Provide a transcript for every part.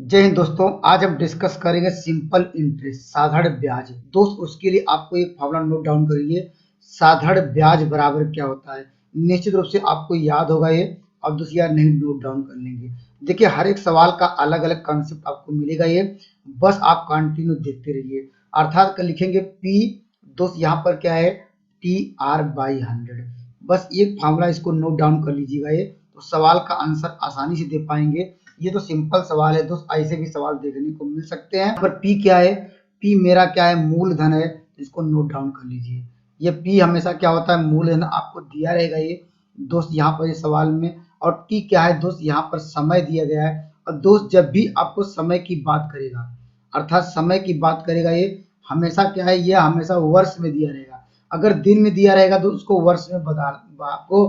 जय हिंद दोस्तों। आज हम डिस्कस करेंगे सिंपल इंटरेस्ट, साधारण ब्याज। दोस्त उसके लिए आपको एक फॉर्मूला नोट डाउन करिए। साधारण ब्याज बराबर क्या होता है, निश्चित रूप से आपको याद होगा ये। अब दूसरी यार नहीं नोट डाउन कर लेंगे। देखिए हर एक सवाल का अलग अलग कॉन्सेप्ट आपको मिलेगा ये, बस आप कंटिन्यू देखते रहिए। अर्थात कर लिखेंगे पी, दोस्त यहाँ पर क्या है टी आर बाई 100। बस एक फॉर्मूला इसको नोट डाउन कर लीजिएगा, ये तो सवाल का आंसर आसानी से दे पाएंगे। ये तो सिंपल सवाल है दोस्त, ऐसे भी सवाल देखने को मिल सकते हैं। पर पी क्या है, पी मेरा क्या है मूलधन है, इसको नोट डाउन कर लीजिए। ये पी हमेशा क्या होता है मूलधन, आपको दिया रहेगा ये दोस्त यहाँ पर ये सवाल में। और टी क्या है दोस्त, यहाँ पर समय दिया गया है। और दोस्त जब भी आपको समय की बात करेगा, अर्थात समय की बात करेगा, ये हमेशा क्या है, ये हमेशा वर्ष में दिया रहेगा। अगर दिन में दिया रहेगा तो उसको वर्ष में आपको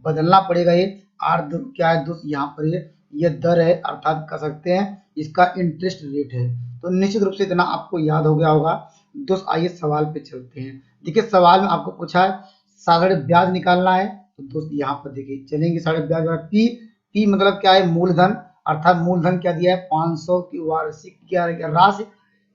बदलना पड़ेगा। ये आर क्या है दोस्त, यहाँ पर ये दर है, अर्थात कह सकते हैं इसका इंटरेस्ट रेट है। तो निश्चित रूप से इतना आपको याद हो गया होगा। दोस्त आइए सवाल पे चलते हैं। देखिए सवाल में आपको पूछा है साधारण ब्याज निकालना है, तो दोस्त यहाँ पर देखिए चलेंगे साधारण ब्याज पी। पी मतलब क्या है मूलधन, अर्थात मूलधन क्या दिया है 500 की वार्षिक क्या राशि।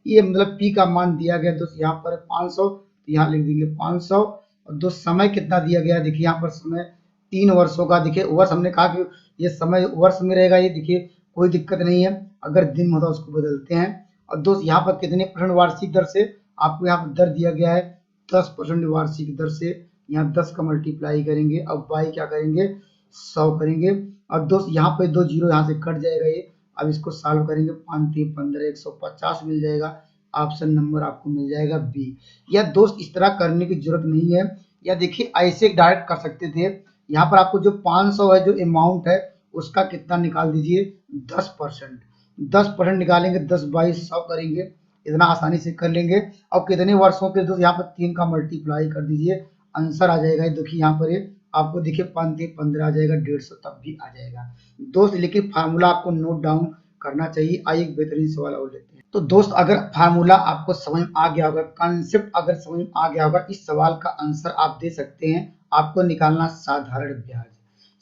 ये मतलब पी का मान दिया गया दोस्त यहाँ पर 500, तो यहाँ लिख देंगे 500। और दोस्त समय कितना दिया गया है, देखिए यहाँ पर समय 3 वर्षों का। देखिए वर्ष हमने कहा कि ये समय वर्ष में रहेगा, ये देखिए कोई दिक्कत नहीं है। अगर दिन में होता उसको बदलते हैं। और दोस्त यहाँ पर कितने परसेंट वार्षिक दर से, आपको यहाँ पर दर दिया गया है 10% वार्षिक दर से। यहाँ 10 का मल्टीप्लाई करेंगे, अब बाई क्या करेंगे 100 करेंगे। और दोस्त यहाँ पे 2 जीरो यहाँ से कट जाएगा ये। अब इसको सॉल्व करेंगे 5 3 15 150 मिल जाएगा। ऑप्शन नंबर आपको मिल जाएगा बी। या दोस्त इस तरह करने की जरूरत नहीं है, या देखिए ऐसे डायरेक्ट कर सकते थे। यहाँ पर आपको जो 500 है जो अमाउंट है उसका कितना निकाल दीजिए 10%। 10% निकालेंगे, 10 बाई 100 करेंगे, इतना आसानी से कर लेंगे। और कितने वर्षों के दोस्त यहाँ पर 3 का मल्टीप्लाई कर दीजिए, आंसर आ जाएगा। देखिए यहाँ पर ये आपको देखिए 5 3 15 आ जाएगा, 150 तब भी आ जाएगा दोस्त। लेकिन फार्मूला आपको नोट डाउन करना चाहिए। आइए एक बेहतरीन सवाल और लेते हैं। तो दोस्त अगर फार्मूला आपको समझ में आ गया होगा, कॉन्सेप्ट अगर समझ में आ गया होगा, इस सवाल का आंसर आप दे सकते हैं। आपको निकालना साधारण ब्याज।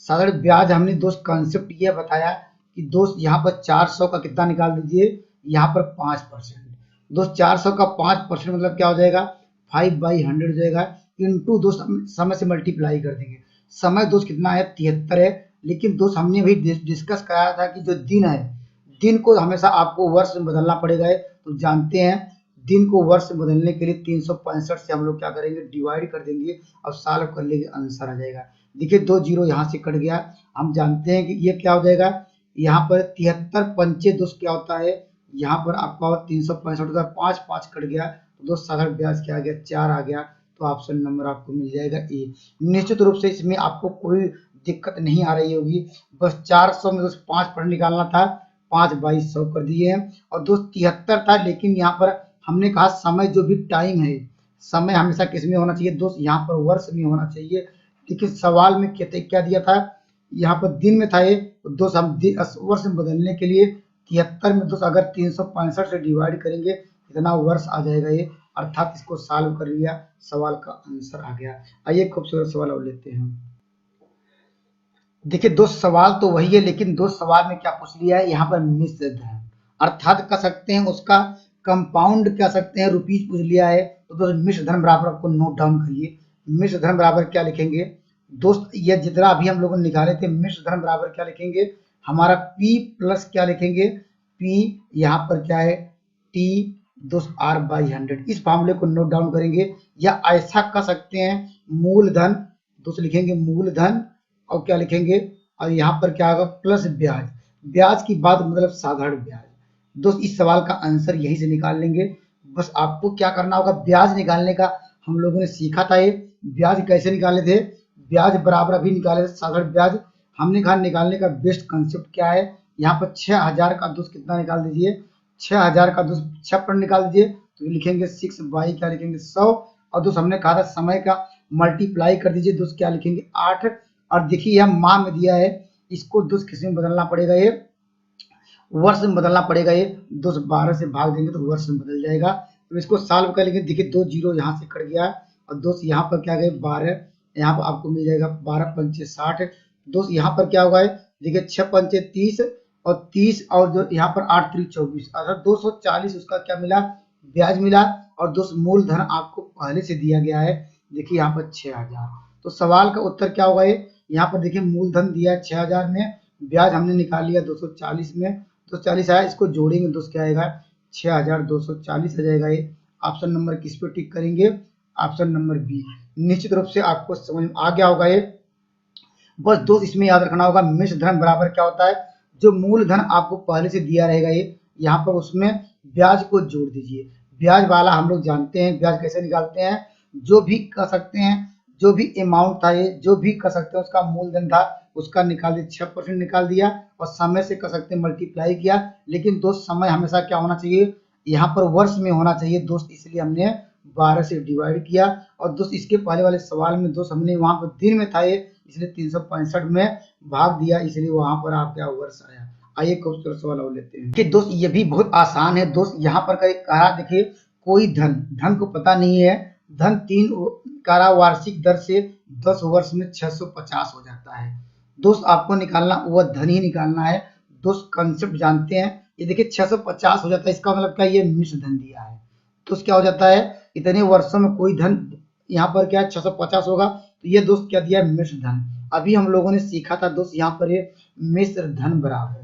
साधारण ब्याज हमने दोस्त कॉन्सेप्ट ये बताया कि दोस्त यहाँ पर 400 का कितना निकाल दीजिए, यहाँ पर 5%। दोस्त 400 का 5% मतलब क्या हो जाएगा 5/100 हो जाएगा। इंटू दोस्त समय से मल्टीप्लाई कर देंगे। समय दोस्त कितना है 73 है। लेकिन दोस्त हमने भी डिस्कस कराया था कि जो दिन है, दिन को हमेशा आपको वर्ष में बदलना पड़ेगा है। तो जानते हैं दिन को वर्ष में बदलने के लिए 365 से हम लोग क्या करेंगे डिवाइड कर देंगे, अब सॉल्व कर लेंगे, आंसर आ जाएगा। देखिए 2 जीरो यहाँ से कट गया। हम जानते हैं कि ये क्या हो जाएगा, यहाँ पर 73 पंचे दोस्त क्या होता है, यहाँ पर आपका 365 होता है, 5 5 कट गया तो दोस्त साधारण ब्याज क्या आ गया 4 आ गया। तो ऑप्शन नंबर आपको मिल जाएगा ए। निश्चित रूप से इसमें आपको कोई दिक्कत नहीं आ रही होगी। बस 400 में दोस्त 5% निकालना था, 5/100 कर दिए हैं। और दोस्त 73 था, लेकिन यहाँ पर हमने कहा समय जो भी टाइम है, समय हमेशा किस में होना चाहिए दोस्त, यहाँ पर वर्ष में होना चाहिए। लेकिन सवाल में क्या दिया था, यहाँ पर दिन में था ये। तो दोस्त हम वर्ष में बदलने के लिए 73 में दोस्त अगर 365 से डिवाइड करेंगे इतना वर्ष आ जाएगा ये, अर्थात इसको सॉल्व कर लिया, सवाल का आंसर आ गया। आइए खूबसूरत सवाल और लेते हैं। देखिए दोस्त सवाल तो वही है, लेकिन दोस्त सवाल में क्या पूछ लिया है, यहाँ पर मिश्र धन, अर्थात कह सकते हैं उसका कंपाउंड कह सकते हैं रुपीज पूछ लिया है। तो दोस्त मिश्र धन बराबर आपको नोट डाउन करिए। मिश्र धन बराबर क्या लिखेंगे दोस्त, ये जितना अभी हम लोगों ने निकाले थे, मिश्र धन बराबर क्या लिखेंगे हमारा P प्लस क्या लिखेंगे P, यहाँ पर क्या है T दोस्त R/100। इस फार्मूले को नोट डाउन करेंगे, या ऐसा कह सकते हैं मूलधन दोस्त लिखेंगे मूलधन, और क्या लिखेंगे, और यहाँ पर क्या होगा प्लस ब्याज। ब्याज की बात मतलब साधारण ब्याज। दोस्त इस सवाल का आंसर यहीं से निकाल लेंगे। बस आपको क्या करना होगा, ब्याज निकालने का हम लोगों ने सीखा था। ये ब्याज कैसे निकाले थे, ब्याज बराबर अभी निकाले थे साधारण ब्याज। हमने कहा निकालने का बेस्ट कंसेप्ट क्या है, यहाँ पर 6000 का दोस्त कितना निकाल दीजिए, 6000 का दोस्त 6% निकाल दीजिए, तो लिखेंगे 6 बाई क्या लिखेंगे 100। और दोस्त हमने कहा था समय का मल्टीप्लाई कर दीजिए, दोस्त क्या लिखेंगे 8। और देखिए यह माह में दिया है, इसको दोस्त किस में बदलना पड़ेगा, ये वर्ष में बदलना पड़ेगा। ये दोस्त 12 से भाग देंगे तो वर्ष में बदल जाएगा। तो इसको सॉल्व कर लेंगे। देखिए 2 जीरो यहाँ से कट गया, और दोस्त यहाँ पर क्या गए 12, यहाँ पर आपको मिल जाएगा 12 पंचे 60। दोस्त यहाँ पर क्या होगा, देखिए 6 पंचे 30, और 30 और जो यहाँ पर 8 3 24 अर्थात 240 उसका क्या मिला, ब्याज मिला। और दोस्त मूलधन आपको पहले से दिया गया है, देखिए यहाँ पर 6000। तो सवाल का उत्तर क्या होगा ये, यहाँ पर देखिए मूलधन दिया है 6000 में, ब्याज हमने निकाल लिया 240 में, 240 आया, इसको जोड़ेंगे दोस्त क्या आएगा 6240 आ जाएगा। ये ऑप्शन नंबर किस पे टिक करेंगे, ऑप्शन नंबर बी। निश्चित रूप से आपको समझ में आ गया होगा ये। बस दोस्त इसमें याद रखना होगा मिश्र धन बराबर क्या होता है, जो मूलधन आपको पहले से दिया रहेगा ये, यहाँ पर उसमें ब्याज को जोड़ दीजिए। ब्याज वाला हम लोग जानते हैं ब्याज कैसे निकालते हैं, जो भी कर सकते हैं, जो भी अमाउंट था ये, जो भी कर सकते हैं उसका मूलधन था उसका निकाल दिया, 6% निकाल दिया, और समय से कर सकते हैं मल्टीप्लाई किया। लेकिन दोस्त समय हमेशा क्या होना चाहिए, यहाँ पर वर्ष में होना चाहिए दोस्त, इसलिए हमने 12 से डिवाइड किया। और दोस्त इसके पहले वाले सवाल में दोस्त हमने वहां पर दिन में था ये, इसलिए 365 में भाग दिया, इसलिए वहां पर आपका वर्ष आया। आइए खूबसूरत सवाल और लेते हैं कि दोस्त ये भी बहुत आसान है दोस्त। यहाँ पर कहा देखिए कोई धन, धन को पता नहीं है, धन 3 कारा वार्षिक दर से 10 वर्ष में 650 हो जाता है। दोस्त आपको निकालना वह धन ही निकालना है दोस्त, कंसेप्ट जानते हैं। ये देखिए 650 हो जाता है, इसका मतलब क्या, ये मिश्र धन दिया है। तो क्या हो जाता है, इतने वर्षों में कोई धन, यहाँ पर क्या है 650 होगा, तो ये दोस्त क्या दिया है, मिश्र धन। अभी हम लोगों ने सीखा था दोस्त यहाँ पर ये मिश्र धन बराबर,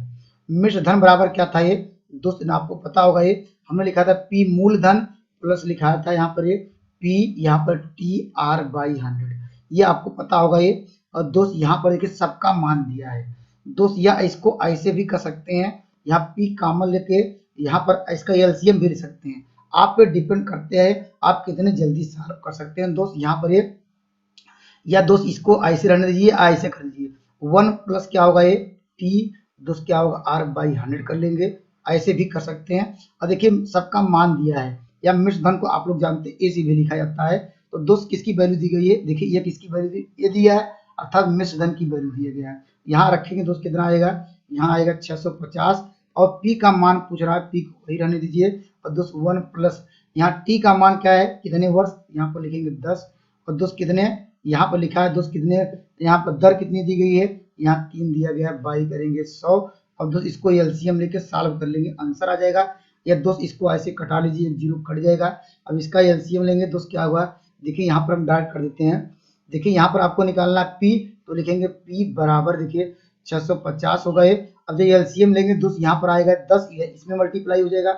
मिश्र धन बराबर क्या था ये दोस्त, आपको पता होगा ये हमने लिखा था पी मूलधन प्लस लिखा था यहाँ पर ये पी, यहाँ पर टी आर बाई 100, ये आपको पता होगा ये। और दोस्त यहाँ पर देखिए सबका मान दिया है दोस्त, या इसको ऐसे भी कर सकते हैं, यहाँ पी कॉमन लेके यहाँ पर इसका एलसीएम भी ले सकते हैं, आप पे डिपेंड करते हैं आप कितने जल्दी सॉल्व कर सकते हैं दोस्त। यहाँ पर ये, या दोस्त इसको ऐसे रहने दीजिए, ऐसे कर दीजिए, 1 प्लस क्या होगा ये टी दोस्त क्या होगा आर बाई 100 कर लेंगे, ऐसे भी कर सकते हैं। और देखिए सबका मान दिया है, या मिश्र धन को आप लोग जानते हैं ए से भी लिखा जाता है। तो दोस्त किसकी वैल्यू दी गई है, देखिए ये किसकी वैल्यू ये दिया है, अर्थात मिश्र धन की वैल्यू दिया गया है। यहाँ रखेंगे दोस्त कितना आएगा, यहाँ आएगा 650, और पी का मान पूछ रहा है, पी को वही रहने दीजिए। और दोस्त 1 प्लस यहाँ टी का मान क्या है, कितने वर्ष, यहाँ पर लिखेंगे 10, और दोस्त कितने, यहाँ पर लिखा है दोस्त कितने, यहाँ पर दर कितनी दी गई है, यहाँ 3 दिया गया है, बाई करेंगे 100, और दोस्त इसको एलसीएम लेके सॉल्व कर लेंगे, आंसर आ जाएगा। या दोस्त इसको ऐसे कटा लीजिए, 0 कट जाएगा। अब इसका एलसीएम लेंगे दोस्त क्या हुआ, देखिए यहाँ पर हम डायरेक्ट कर देते हैं, देखिए यहाँ पर आपको निकालना पी, तो लिखेंगे पी बराबर देखिए 650 होगा ये। अब जब एलसीएम लेंगे दोस्त यहाँ पर आएगा 10, इसमें मल्टीप्लाई हो जाएगा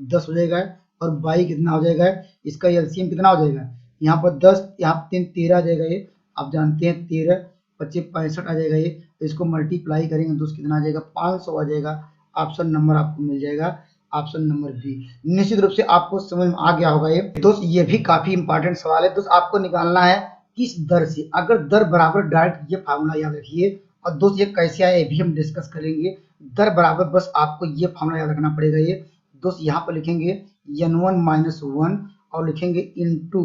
10 हो जाएगा, और बाई कितना हो जाएगा, इसका एलसीएम कितना हो जाएगा, यहाँ पर 10, यहाँ 3 13 आ जाएगा ये, आप जानते हैं 13 25 65 आ जाएगा ये। तो इसको मल्टीप्लाई करेंगे दोस्त कितना आ जाएगा, 500 आ जाएगा। ऑप्शन नंबर आपको मिल जाएगा, ऑप्शन नंबर बी। निश्चित रूप से आपको समझ में आ गया होगा ये दोस्त, ये भी काफी इंपॉर्टेंट सवाल है दोस्त। आपको निकालना है किस दर से, अगर दर बराबर डायरेक्ट, ये फार्मूला याद रखिए। और दोस्त ये कैसे आया ये भी हम डिस्कस करेंगे। दर बराबर बस आपको ये फार्मूला याद रखना पड़ेगा ये दोस्त, यहाँ पर लिखेंगे n1 माइनस 1 और लिखेंगे इनटू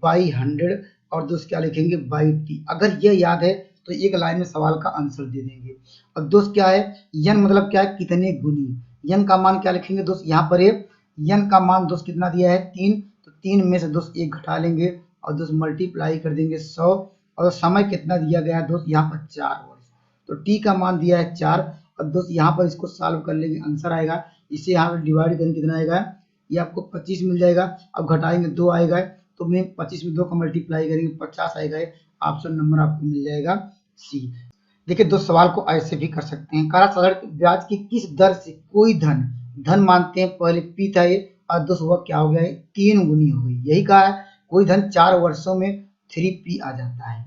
बाई 100, और दोस्त क्या लिखेंगे बाई टी। अगर ये याद है तो एक लाइन में सवाल का आंसर दे देंगे। और दोस्त क्या है, n मतलब क्या है, कितने गुनी, n का मान क्या लिखेंगे दोस्त, यहाँ पर n का मान दोस्त कितना दिया है 3, तो 3 में से दोस्त 1 घटा लेंगे, और दोस्त मल्टीप्लाई कर देंगे 100, और समय कितना दिया गया है दोस्त, यहाँ पर 4 वर्ष, तो t का मान दिया है 4। और दोस्त यहाँ पर इसको सॉल्व कर लेंगे, आंसर आएगा, इसे यहाँ पर डिवाइड करेंगे कितना आएगा, ये आपको 25 मिल जाएगा। अब घटाएंगे 2 आएगा, तो मैं 25 में 2 का मल्टीप्लाई करेंगे 50 आएगा। ऑप्शन नंबर आपको मिल जाएगा सी। देखिए दोस्त सवाल को ऐसे भी कर सकते हैं, कहा साधारण ब्याज की किस दर से कोई धन, धन मानते हैं पहले पी था ये, और दोस्त वह क्या हो गया है 3 गुनी हो गई, यही कहा है कोई धन 4 वर्षों में 3p आ जाता है।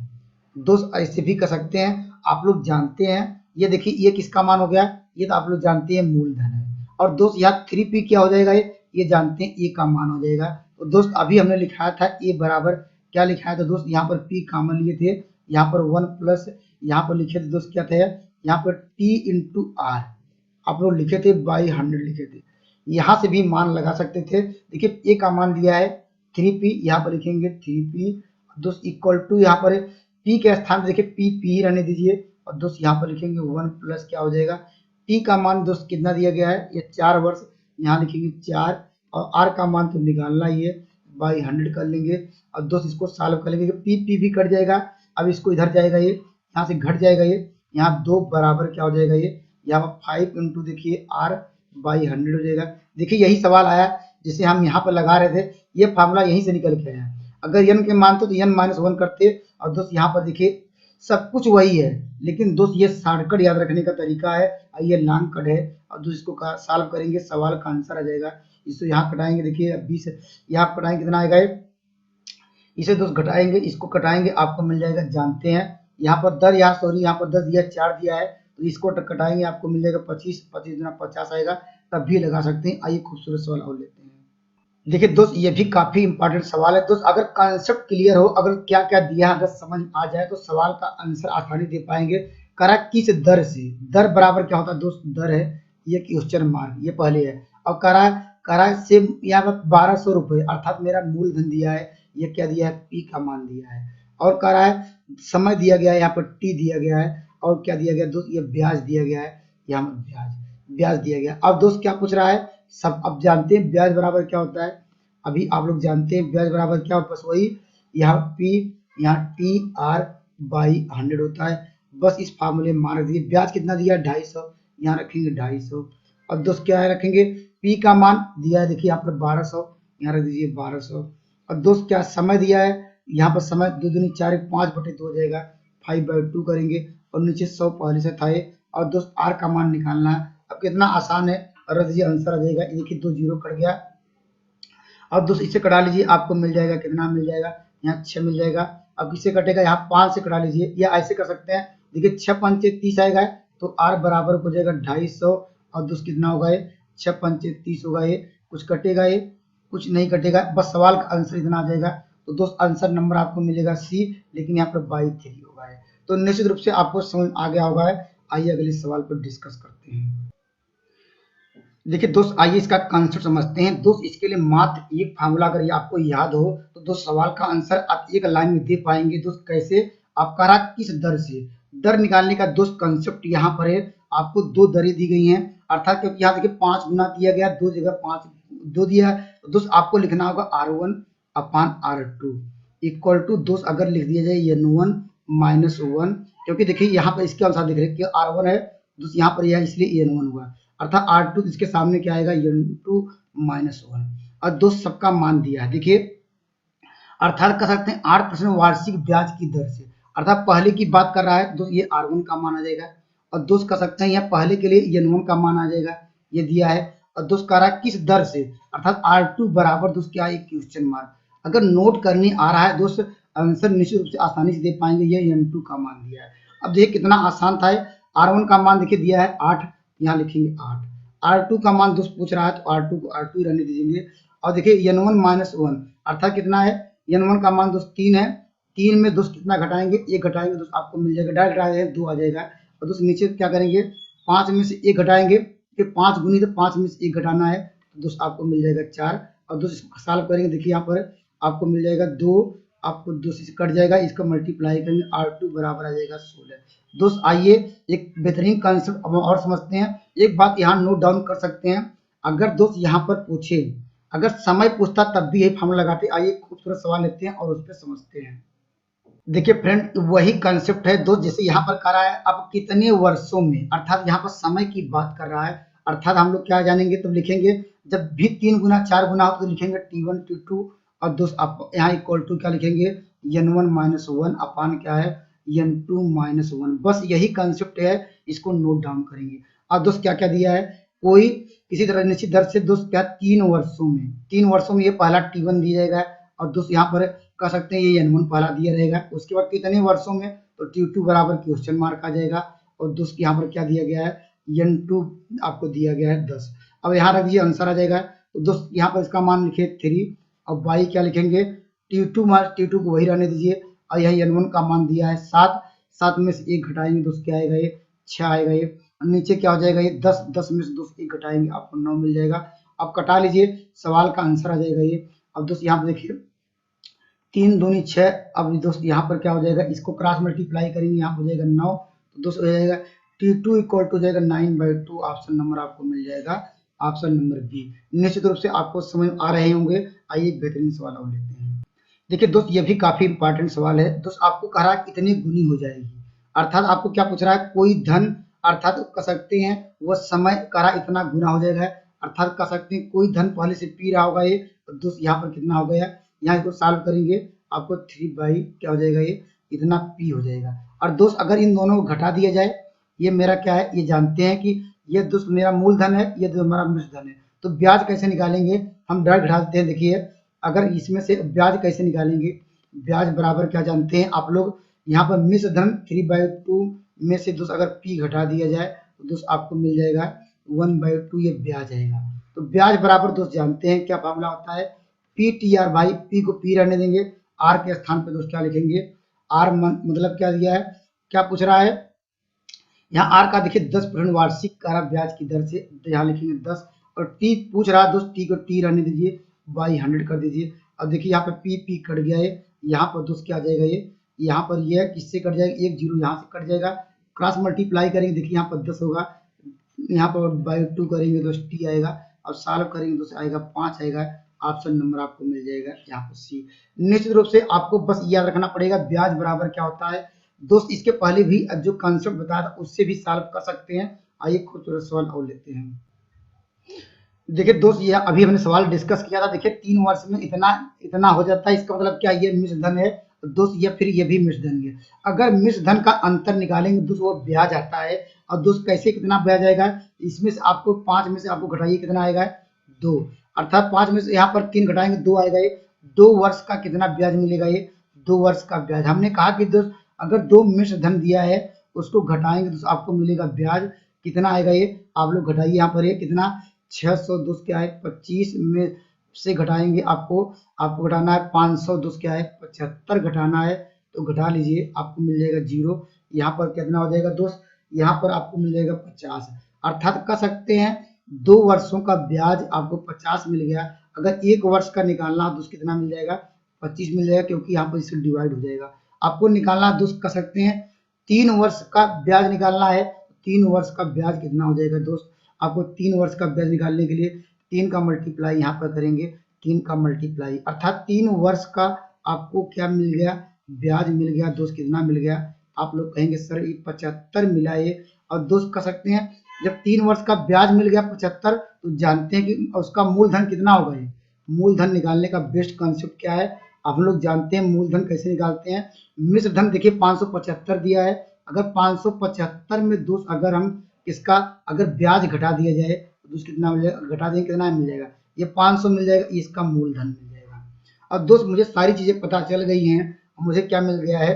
दोस्त ऐसे भी कर सकते हैं, आप लोग जानते हैं, ये देखिए ये किसका मान हो गया, ये तो आप लोग जानते हैं मूलधन है। और दोस्त यहाँ 3p क्या हो जाएगा, ये जानते हैं ए का मान हो जाएगा। तो दोस्त अभी हमने लिखाया था ए बराबर क्या लिखाया था दोस्त, यहाँ पर p कॉमन लिए थे, यहाँ पर 1 प्लस यहाँ पर लिखे थे दोस्त क्या थे, यहाँ पर t इंटू आर आप लोग लिखे थे बाई 100 लिखे थे, यहाँ से भी मान लगा सकते थे। देखिए ए का मान दिया है 3p, यहाँ पर लिखेंगे 3p दोस्त इक्वल टू, यहाँ पर p के स्थान पर देखिए p ही रहने दीजिए, और दोस्त यहाँ पर लिखेंगे 1 प्लस क्या हो जाएगा, t का मान दोस्त कितना दिया गया है, ये 4 वर्ष, यहाँ लिखेंगे 4, और r का मान तो निकालना ही है, बाई 100 कर लेंगे। और दोस्त इसको सॉल्व कर लेंगे, p भी कट जाएगा, अब इसको इधर जाएगा, ये यहाँ से घट जाएगा, ये यहाँ 2 बराबर क्या हो जाएगा, ये यहाँ पर 5 इंटू देखिए आर बाई 100 हो जाएगा। देखिए यही सवाल आया जिसे हम यहाँ पर लगा रहे थे, ये फार्मूला यहीं से निकल के आया। अगर n के मानते तो n माइनस 1 करते, और दोस्त यहाँ पर देखिए सब कुछ वही है, लेकिन दोस्त ये शॉर्टकट याद रखने का तरीका है और ये लॉन्ग कट है। और दोस्त इसको सॉल्व करेंगे, सवाल का आंसर आ जाएगा। इसको यहाँ कटाएंगे, देखिए 20 यहाँ कटाएंगे कितना आएगा ये, इसे दोस्त घटाएंगे, इसको कटाएंगे, आपको मिल जाएगा, जानते हैं यहाँ पर दर, यहाँ सॉरी यहाँ पर 10 दिया, 4 दिया है, तो इसको कटाएंगे, आपको मिल जाएगा 25, 25 गुना 50 आएगा, तब भी लगा सकते हैं। आइए खूबसूरत सवाल और लेते हैं। देखिए दोस्त ये भी काफी इंपॉर्टेंट सवाल है दोस्त, अगर कॉन्सेप्ट क्लियर हो, अगर क्या क्या दिया अगर समझ आ जाए तो सवाल का आंसर आसानी दे पाएंगे। करा किस दर से, दर बराबर क्या होता है दोस्त, दर है ये क्वेश्चन मार्क, ये पहले है। और करा से यहाँ पर 1200 रुपए अर्थात मेरा मूलधन दिया है, ये क्या दिया है, पी का मान दिया है। और कह रहा है समय दिया गया है, यहाँ पर टी दिया गया है, और क्या दिया गया दोस्त, ये ब्याज दिया गया है, यहाँ पर ब्याज दिया गया। अब दोस्त क्या पूछ रहा है, सब अब जानते हैं ब्याज बराबर क्या होता है, अभी आप लोग जानते हैं ब्याज बराबर क्या, बस वही यहाँ पी यहाँ टी आर बाई 100 होता है। बस इस फार्मूले में मान रख दीजिए, ब्याज कितना दिया है 250, यहाँ रखेंगे 250। और दोस्त क्या है रखेंगे, पी का मान दिया है देखिए यहाँ पर 1200, यहाँ रख दीजिए 1200। और दोस्त क्या समय दिया है, यहाँ पर समय 2 दूनी 4 5/2 हो जाएगा, 5/2 करेंगे, और नीचे 100 पहले से था ये। और दोस्त आर का मान निकालना है, अब कितना आसान है, रख दीजिए आंसर आ जाएगा, देखिए 2 जीरो कट गया। अब दोस्त इसे कटा लीजिए, आपको मिल जाएगा, कितना मिल जाएगा, यहाँ 6 मिल जाएगा। अब किसे कटेगा, यहाँ 5 से कटा लीजिए, या ऐसे कर सकते हैं, देखिए 6 पंचे 30 आएगा, तो आर बराबर हो जाएगा 250। और दोस्त कितना होगा ये, 6 पंचे 30 होगा, ये कुछ कटेगा, ये कुछ नहीं कटेगा, बस सवाल का आंसर इतना आ जाएगा। तो दोस्त आंसर नंबर आपको मिलेगा सी, लेकिन यहाँ पर 22 होगा है। तो निश्चित रूप से आपको समझ आ गया होगा है। आइए अगले सवाल पर डिस्कस करते हैं। देखिए दोस्त आइए इसका कॉन्सेप्ट समझते हैं। दोस्त इसके लिए मात्र एक फार्मूला अगर ये आपको याद हो तो दोस्त सवाल का आंसर आप एक लाइन में दे पाएंगे। दोस्त कैसे, आपका रहा किस दर से, दर निकालने का दोस्त कॉन्सेप्ट यहाँ पर है। आपको दो दरें दी गई हैं, अर्थात क्योंकि यहाँ देखिए 5 गुना दिया गया, 2 जगह 5 2 दिया है, तो दोस्त आपको लिखना होगा R1 upon R2 equal to, दोस्त अगर लिख दिया जाए N1 माइनस 1, क्योंकि देखिए यहाँ पर इसके अनुसार दिख रहे हैं कि R1 है, दोस्त यहाँ पर यह है इसलिए N1 हुआ, अर्थात R2 इसके सामने क्या आएगा N2 माइनस 1। और दोस्त सबका मान दिया है, देखिए अर्थात कह सकते हैं 8% वार्षिक ब्याज की दर से, अर्थात पहले की बात कर रहा है, दोस्त ये R1 का मान आ जाएगा। और दोस्त कह सकते हैं यहाँ पहले के लिए N1 का मान आ जाएगा, ये दिया है। और दोस्त कह रहा है किस दर से, अर्थात R2 बराबर दोस्त क्या है, क्वेश्चन मार्क। अगर नोट करने आ रहा है दोस्त, आंसर निश्चित रूप से आसानी से दे पाएंगे, ये N2 का मान दिया है। अब देखिए कितना आसान था, R1 का मान देखिए दिया है 8, यहाँ लिखेंगे 8, R2 का मान दोस्त पूछ रहा है तो R2 को R2 ही रहने दीजिए। और देखिए N1 माइनस 1 अर्थात कितना है, N1 का मान दोस्त 3 है, 3 में दोस्त कितना घटाएंगे, 1 घटाएंगे, दोस्त आपको मिल जाएगा, डायरेक्ट आ जाएगा 2 आ जाएगा। और दोस्त नीचे क्या करेंगे, 5 में से 1 घटाएंगे, फिर 5 गुनी तो 5 में से 1 घटाना है, तो दोस्त आपको मिल जाएगा 4। और दोस्त इसको सॉल्व करेंगे, देखिए यहाँ पर आपको मिल जाएगा 2, आपको दोस्त से कट जाएगा, इसका मल्टीप्लाई करेंगे, R2 बराबर आ जाएगा 16। दोस्त आइए एक बेहतरीन कंसेप्ट और समझते हैं। एक बात यहाँ नोट डाउन कर सकते हैं, अगर दोस्त यहाँ पर पूछे, अगर समय पूछता तब भी यही फार्मूला लगाते। आइए खूबसूरत सवाल लेते हैं और उस पर समझते हैं। देखिए फ्रेंड वही कंसेप्ट है दोस्त, जैसे यहाँ पर कर रहा है अब कितने वर्षों में, अर्थात यहाँ पर समय की बात कर रहा है, अर्थात हम लोग क्या जानेंगे तब लिखेंगे, जब भी 3 गुना 4 गुना हो तो लिखेंगे T1 T2। और दोस्त आप यहाँ इक्वल टू क्या लिखेंगे, N1 माइनस 1 अपान क्या है, N2 माइनस 1। बस यही कंसेप्ट है, इसको नोट डाउन करेंगे। अब दोस्त क्या क्या दिया है, कोई किसी तरह निश्चित दर से दोस्त क्या 3 वर्षों में, 3 वर्षों में ये पहला T1 दिया जाएगा। और दोस्त यहाँ पर कह सकते हैं ये N1 पहला दिया रहेगा, उसके बाद कितने वर्षों में, तो T2 बराबर क्वेश्चन मार्क आ जाएगा। और दोस्त यहाँ पर क्या दिया गया है, N2 आपको दिया गया है 10। अब यहाँ रख दीजिए आंसर आ जाएगा। तो दोस्त यहाँ पर इसका मान लिखे 3, अब y क्या लिखेंगे, T2 को वही रहने दीजिए। और यहाँ N1 का मान दिया है 7, 7 में से 1 घटाएंगे दोस्त क्या आएगा, ये 6 आएगा। ये नीचे क्या हो जाएगा, ये 10, 10 में से दोस्त 1 घटाएंगे आपको 9 मिल जाएगा। अब कटा लीजिए, सवाल का आंसर आ जाएगा ये। अब दोस्त यहाँ पर देखिए 3 दूनी 6, अब दोस्त यहाँ पर क्या हो जाएगा, इसको क्रॉस मल्टीप्लाई करेंगे, यहाँ हो जाएगा 9, तो दोस्त हो जाएगा T2 इक्वल टू जाएगा 9/2। ऑप्शन नंबर आपको मिल जाएगा, ऑप्शन नंबर बी। निश्चित रूप से आपको समझ आ रहे होंगे। आइए एक बेहतरीन सवाल और लेते हैं। देखिए दोस्त ये भी काफी इंपॉर्टेंट सवाल है। दोस्त आपको कह रहा है कितनी गुनी हो जाएगी, अर्थात आपको क्या पूछ रहा है, कोई धन अर्थात कह सकते हैं वह समय करा इतना गुना हो जाएगा, अर्थात कह सकते हैं कोई धन पहले से पी रहा होगा ये, तो दोस्त यहाँ पर कितना हो गया, यहाँ इसको सॉल्व करेंगे आपको 3 बाई क्या हो जाएगा, ये इतना पी हो जाएगा। और दोस्त अगर इन दोनों को घटा दिया जाए, ये मेरा क्या है, ये जानते हैं कि ये दोस्त मेरा मूलधन है, ये दोस्त हमारा मिश्र धन है। तो ब्याज कैसे निकालेंगे, हम डायरेक्ट घटा देते हैं। देखिए अगर इसमें से ब्याज कैसे निकालेंगे, ब्याज बराबर क्या जानते हैं आप लोग, यहाँ पर मिश्र धन 3/2 में से दोस्त अगर पी घटा दिया जाए तो दोस्त आपको मिल जाएगा 1/2, ये ब्याज आएगा। तो ब्याज बराबर दोस्त जानते हैं क्या फार्मूला होता है, पी टी आर भाई, पी को पी रहने देंगे, आर के स्थान पे दोस्त क्या लिखेंगे, आर मतलब क्या दिया है, क्या पूछ रहा है, यहाँ आर का देखिए 10% वार्षिक कारा ब्याज की दर से, यहाँ लिखेंगे 10, और टी पूछ रहा है दोस्त, टी को टी रहने दीजिए, बाई 100 कर दीजिए। अब देखिए यहाँ पे पी पी कट गया है, यहाँ पर दोस्त क्या आ जाएगा, ये यहाँ पर ये किससे कट जाएगा, एक जीरो यहाँ से कट जाएगा, क्रॉस मल्टीप्लाई करेंगे, देखिए यहाँ पर 10 होगा, यहाँ पर बाई 2 करेंगे दोस्त टी आएगा, अब सॉल्व करेंगे दोस्त आएगा 5 आएगा, ऑप्शन नंबर आपको मिल जाएगा यहाँ पर सी। निश्चित रूप से आपको बस याद रखना पड़ेगा ब्याज बराबर क्या होता है दोस्त, इसके पहले भी जो कॉन्सेप्ट बताया था उससे भी सॉल्व कर सकते हैं। आइए खूबसूरत सवाल और लेते हैं। देखिए दोस्त ये अभी हमने सवाल डिस्कस किया था, देखिए 3 वर्ष में इतना इतना हो जाता है, इसका मतलब क्या, ये मिश्र धन है तो दोस्त ये फिर ये भी मिश्र धन है। अगर मिश्र धन का अंतर निकालेंगे दोस्त वो ब्याज आता है, और दोस्त कैसे कितना ब्याज आएगा, इसमें से आपको 5 में से आपको घटाइए कितना आएगा, 2, अर्थात 5 में से यहाँ पर 3 घटाएंगे 2 आएगा, ये 2 वर्ष का कितना ब्याज मिलेगा, ये 2 वर्ष का ब्याज। हमने कहा कि दोस्त अगर 2 मिश्र धन दिया है उसको घटाएंगे तो आपको मिलेगा ब्याज कितना आएगा, ये आप लोग घटाइए, यहाँ पर ये कितना 600 दोस्त क्या है 25 में से घटाएंगे, आपको घटाना है 500 दोस्त क्या है 75 घटाना है, तो घटा लीजिए आपको मिल जाएगा 0, यहाँ पर कितना हो जाएगा दोस्त, यहाँ पर आपको मिल जाएगा 50, अर्थात कह सकते हैं 2 वर्षों का ब्याज आपको 50 मिल गया। अगर 1 वर्ष का निकालना दोस्त कितना मिल जाएगा, 25 मिल जाएगा, क्योंकि यहाँ पर इससे डिवाइड हो जाएगा। आपको निकालना दोस्त कह सकते हैं 3 वर्ष का ब्याज निकालना है, 3 वर्ष का ब्याज कितना हो जाएगा दोस्त, आपको 3 वर्ष का ब्याज निकालने के लिए 3 का मल्टीप्लाई यहाँ पर करेंगे, 3 का मल्टीप्लाई, अर्थात 3 वर्ष का आपको क्या मिल गया, ब्याज मिल गया दोस्त, कितना मिल गया, आप लोग कहेंगे सर ये 75 मिला ये। और दोस्त कह सकते हैं जब 3 वर्ष का ब्याज मिल गया 75, तो जानते हैं कि उसका मूलधन कितना होगा, ये मूलधन निकालने का बेस्ट कॉन्सेप्ट क्या है, आप लोग जानते हैं मूलधन कैसे निकालते हैं। मिश्र धन देखिए 575 दिया है, अगर 575 में दोस्त अगर हम इसका अगर ब्याज घटा दिया जाए तो दोस्त कितना मिल जाएगा, घटा देंगे कितना मिल जाएगा, ये 500 मिल जाएगा, इसका मूलधन मिल जाएगा। और दोस्त मुझे सारी चीजें पता चल गई हैं, मुझे क्या मिल गया है,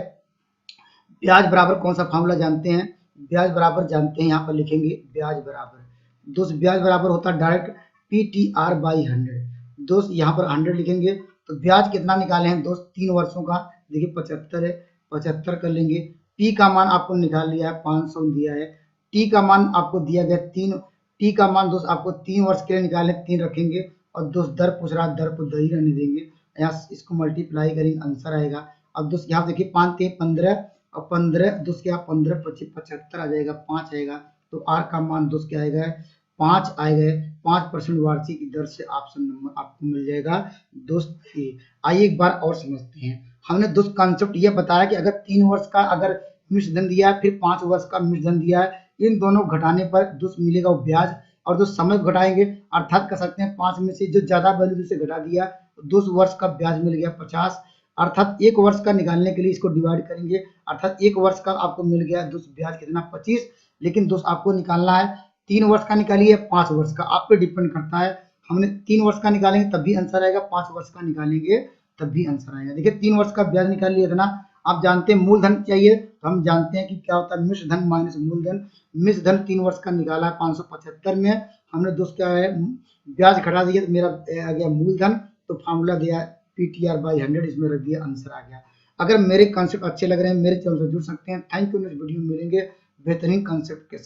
ब्याज बराबर कौन सा फार्मूला जानते हैं, ब्याज बराबर जानते हैं, यहाँ पर लिखेंगे ब्याज बराबर दोस्त, ब्याज बराबर होता है direct P T R by 100 दोस्त, यहाँ पर 100 लिखेंगे तो ब्याज कितना निकाले हैं दोस्त 3 वर्षों का, देखिए 75 है, 75 कर लेंगे, पी का मान आपको निकाल लिया है 500 दिया है, टी का मान आपको दिया गया 3, टी का मान दोस्त आपको 3 वर्ष के लिए निकाले 3 रखेंगे, और दोस्त दर पूछ रहा है दर को दर ही रहने देंगे, यहाँ इसको मल्टीप्लाई करेंगे आंसर आएगा। अब दोस्त यहाँ देखिए 5 × 15 और 15 दोस्त क्या 15 25 75 आ जाएगा, 5 आएगा, तो आर का मान दोस्त क्या आएगा 5 आएगा, 5% वार्षिक दर से ऑप्शन नंबर आपको मिल जाएगा दोस्त ए। आइए एक बार और समझते हैं, हमने दोस्त कॉन्सेप्ट ये बताया कि अगर 3 वर्ष का अगर मिश्र धन दिया है फिर 5 वर्ष का मिश्र धन दिया है, इन दोनों घटाने पर दोस्त मिलेगा वो ब्याज, और दोस्त समय घटाएंगे, अर्थात कह सकते हैं 5 में से जो ज्यादा वैल्यू से घटा दिया तो 2 वर्ष का ब्याज मिल गया 50, अर्थात 1 वर्ष का निकालने के लिए इसको डिवाइड करेंगे, अर्थात 1 वर्ष का आपको मिल गया दोस्त ब्याज कितना 25, लेकिन दोस्त आपको निकालना है 3 वर्ष का निकालिए 5 वर्ष का, आप पे डिपेंड करता है, हमने 3 वर्ष का निकालेंगे तब भी आंसर आएगा, 5 वर्ष का निकालेंगे तब भी आंसर आएगा। देखिए 3 वर्ष का ब्याज निकाल लिया इतना, आप जानते हैं मूलधन चाहिए तो हम जानते हैं कि क्या होता है मिश्र धन माइनस मूलधन, मिश्र धन 3 वर्ष का निकाला है 575 में, हमने दोस्त क्या है ब्याज घटा दिया तो मेरा आ गया मूलधन, तो फार्मूला दिया पीटीआर बाई 100, इसमें रख दिया आंसर आ गया। अगर मेरे कॉन्सेप्ट अच्छे लग रहे हैं मेरे चैनल से जुड़ सकते हैं। थैंक यू, नेक्स्ट वीडियो में मिलेंगे बेहतरीन कॉन्सेप्ट के साथ।